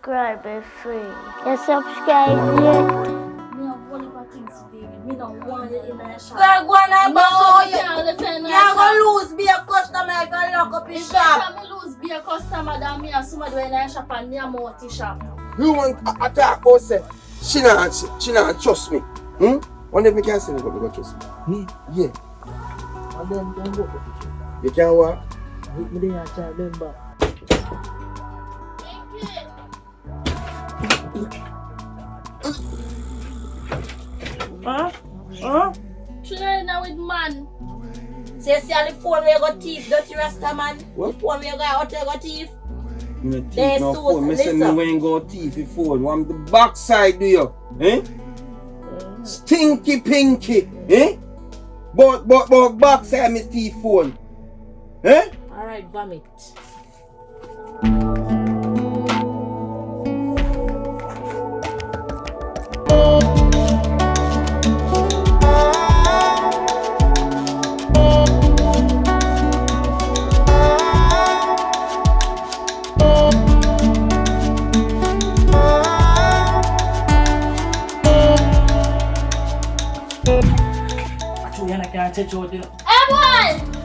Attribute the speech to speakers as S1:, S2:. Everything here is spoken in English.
S1: subscribe is free. You subscribe yet?
S2: Me have one of things today. Me don't want you in my shop.
S3: Girl, go on and
S2: No,
S3: boss
S2: you can't defend my
S3: you're
S2: shop.
S3: going to lose be a customer if you lock up your
S2: If
S3: shop.
S2: me lose be a customer than me and somebody in my shop and me a multi shop.
S4: You want to attack us? She not trust me. One of me can say me go trust me. Yeah.
S5: And then can go for the
S4: You can walk.
S5: Me dey a try them back.
S3: Huh?
S2: Train now with man.
S3: So you see on the phone where you got thief, dirty rasta man?
S4: What?
S3: The phone where you got out there got thief?
S4: Me
S3: There's
S4: thief no
S3: Susan,
S4: phone. Me say me
S3: listen.
S4: when go thief the phone. One the backside do you? Eh? Stinky pinky. Eh? But backside me thief phone. Eh?
S3: Alright, vomit.
S5: Actually, I can't touch out there.
S2: Hey boy!